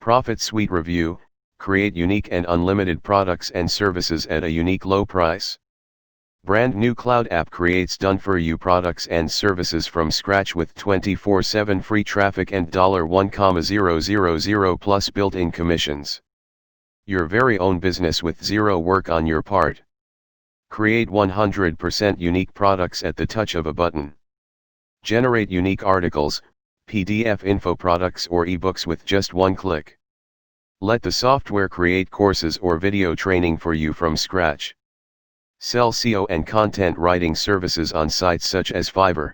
Profitsuite Review: create unique and unlimited products and services at a unique low price. Brand new cloud app creates done-for-you products and services from scratch with 24/7 free traffic and $1,000 plus built-in commissions. Your very own business with zero work on your part. Create 100% unique products at the touch of a button. Generate unique articles, PDF info products or ebooks with just one click. Let the software create courses or video training for you from scratch. Sell SEO and content writing services on sites such as Fiverr.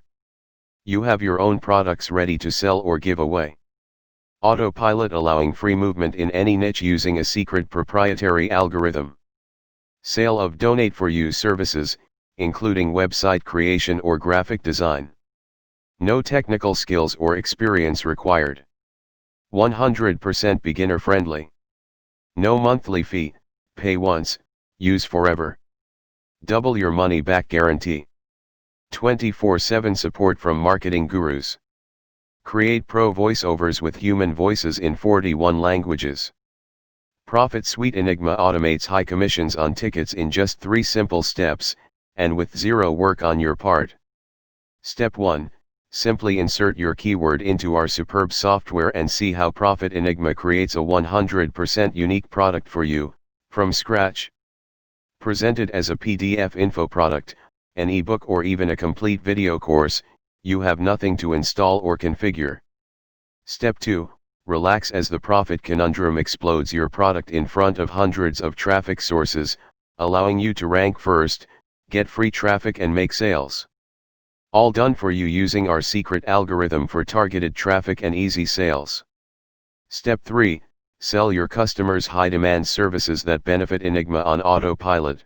You have your own products ready to sell or give away. Autopilot, allowing free movement in any niche using a secret proprietary algorithm. Sale of donate for you services, including website creation or graphic design. No technical skills or experience required. 100% beginner friendly. No monthly fee, pay once, use forever. Double your money back guarantee. 24/7 support from marketing gurus. Create pro voiceovers with human voices in 41 languages. Profitsuite Enigma automates high commissions on tickets in just 3 simple steps, and with zero work on your part. Step 1. Simply insert your keyword into our superb software and see how Profitenigma creates a 100% unique product for you, from scratch. Presented as a PDF info product, an ebook or even a complete video course, you have nothing to install or configure. Step 2. Relax as the profit conundrum explodes your product in front of hundreds of traffic sources, allowing you to rank first, get free traffic and make sales. All done for you using our secret algorithm for targeted traffic and easy sales. Step 3. Sell your customers high-demand services that benefit Enigma on autopilot.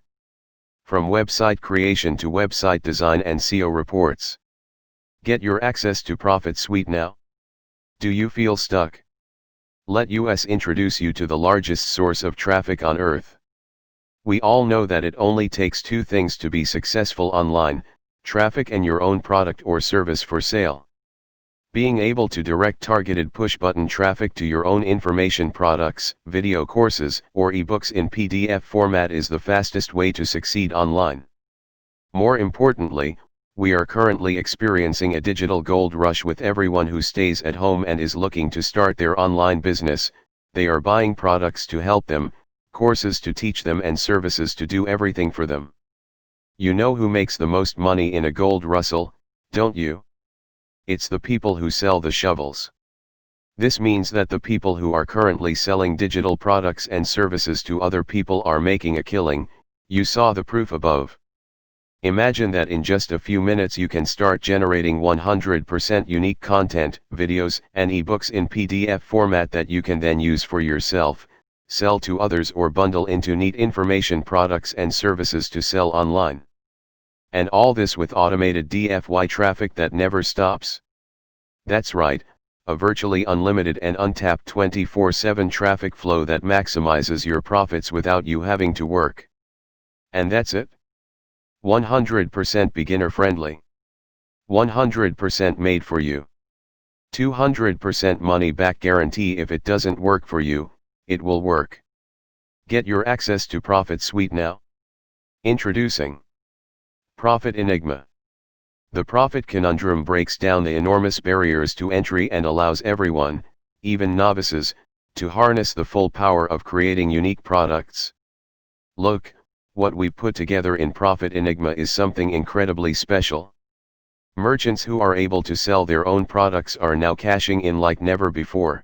From website creation to website design and SEO reports. Get your access to Profitsuite now. Do you feel stuck? Let us introduce you to the largest source of traffic on earth. We all know that it only takes 2 things to be successful online: traffic and your own product or service for sale. Being able to direct targeted push-button traffic to your own information products, video courses, or ebooks in PDF format is the fastest way to succeed online. More importantly, we are currently experiencing a digital gold rush with everyone who stays at home and is looking to start their online business. They are buying products to help them, courses to teach them, and services to do everything for them. You know who makes the most money in a gold rush, don't you? It's the people who sell the shovels. This means that the people who are currently selling digital products and services to other people are making a killing. You saw the proof above. Imagine that in just a few minutes you can start generating 100% unique content, videos, and ebooks in PDF format that you can then use for yourself, sell to others, or bundle into neat information products and services to sell online. And all this with automated DFY traffic that never stops. That's right, a virtually unlimited and untapped 24/7 traffic flow that maximizes your profits without you having to work. And that's it. 100% beginner friendly. 100% made for you. 200% money back guarantee. If it doesn't work for you, it will work. Get your access to Profitsuite now. Introducing Profitenigma. The profit conundrum breaks down the enormous barriers to entry and allows everyone, even novices, to harness the full power of creating unique products. Look, what we've put together in Profitenigma is something incredibly special. Merchants who are able to sell their own products are now cashing in like never before.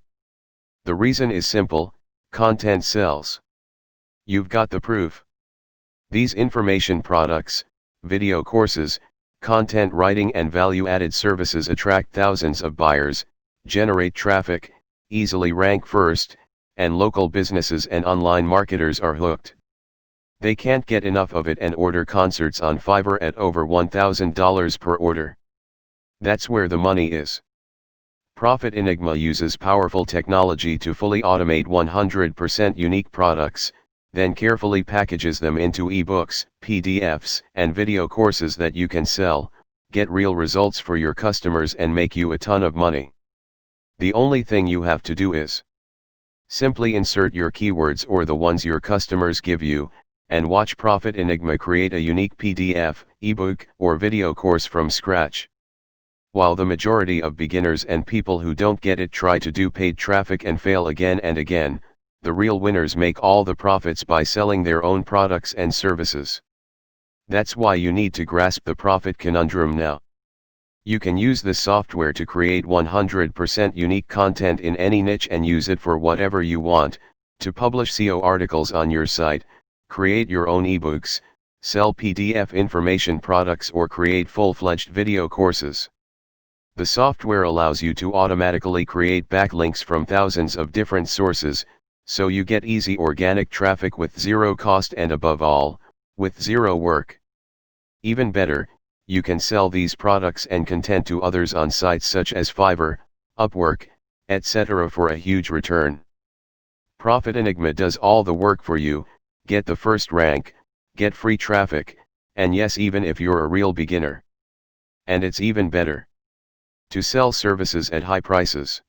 The reason is simple: content sells. You've got the proof. These information products, video courses, content writing, and value-added services attract thousands of buyers, generate traffic, easily rank first, and local businesses and online marketers are hooked. They can't get enough of it and order concerts on Fiverr at over $1,000 per order. That's where the money is. Profitenigma uses powerful technology to fully automate 100% unique products, then carefully packages them into ebooks, PDFs, and video courses that you can sell, get real results for your customers, and make you a ton of money. The only thing you have to do is Simply insert your keywords or the ones your customers give you, and watch Profitenigma create a unique PDF, ebook, or video course from scratch. While the majority of beginners and people who don't get it try to do paid traffic and fail again and again, the real winners make all the profits by selling their own products and services. That's why you need to grasp the profit conundrum now. You can use this software to create 100% unique content in any niche and use it for whatever you want, to publish SEO articles on your site, create your own ebooks, sell PDF information products, or create full-fledged video courses. The software allows you to automatically create backlinks from thousands of different sources, so you get easy organic traffic with zero cost and above all, with zero work. Even better, you can sell these products and content to others on sites such as Fiverr, Upwork, etc. for a huge return. Profitенigma does all the work for you, get the first rank, get free traffic, and yes, even if you're a real beginner. And it's even better to sell services at high prices.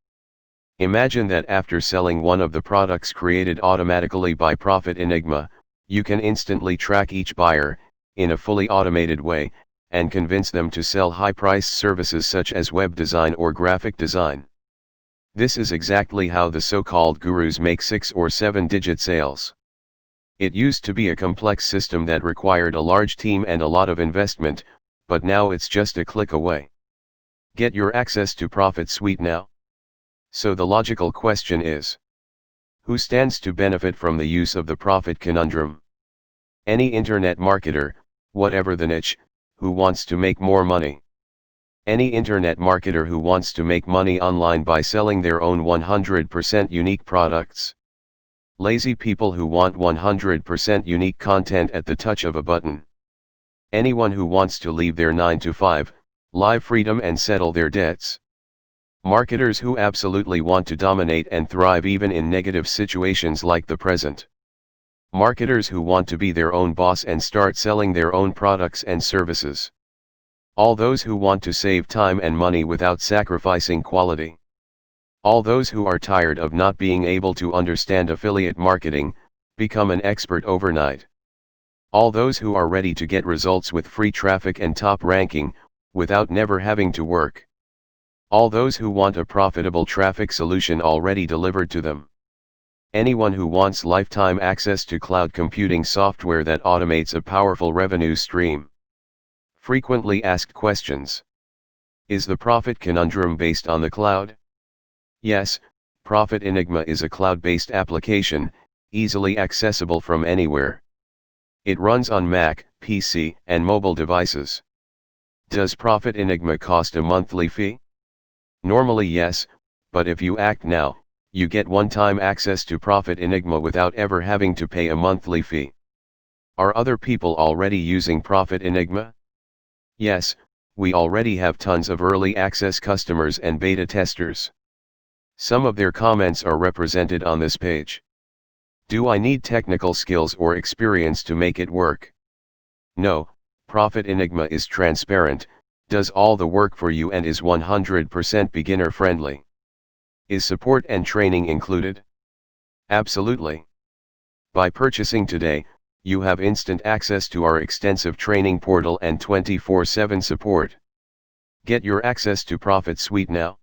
Imagine that after selling one of the products created automatically by Profitenigma, you can instantly track each buyer, in a fully automated way, and convince them to sell high-priced services such as web design or graphic design. This is exactly how the so-called gurus make 6 or 7-digit sales. It used to be a complex system that required a large team and a lot of investment, but now it's just a click away. Get your access to Profitsuite now. So the logical question is, who stands to benefit from the use of the profit conundrum? Any internet marketer, whatever the niche, who wants to make more money. Any internet marketer who wants to make money online by selling their own 100% unique products. Lazy people who want 100% unique content at the touch of a button. Anyone who wants to leave their 9-to-5 life freedom and settle their debts. Marketers who absolutely want to dominate and thrive even in negative situations like the present. Marketers who want to be their own boss and start selling their own products and services. All those who want to save time and money without sacrificing quality. All those who are tired of not being able to understand affiliate marketing, become an expert overnight. All those who are ready to get results with free traffic and top ranking, without never having to work. All those who want a profitable traffic solution already delivered to them. Anyone who wants lifetime access to cloud computing software that automates a powerful revenue stream. Frequently asked questions. Is the profit conundrum based on the cloud? Yes, Profitenigma is a cloud-based application, easily accessible from anywhere. It runs on Mac, PC, and mobile devices. Does Profitenigma cost a monthly fee? Normally yes, but if you act now, you get one-time access to Profitenigma without ever having to pay a monthly fee. Are other people already using Profitenigma? Yes, we already have tons of early access customers and beta testers. Some of their comments are represented on this page. Do I need technical skills or experience to make it work? No, Profitenigma is transparent, does all the work for you and is 100% beginner friendly. Is support and training included? Absolutely. By purchasing today, you have instant access to our extensive training portal and 24/7 support. Get your access to Profitsuite now.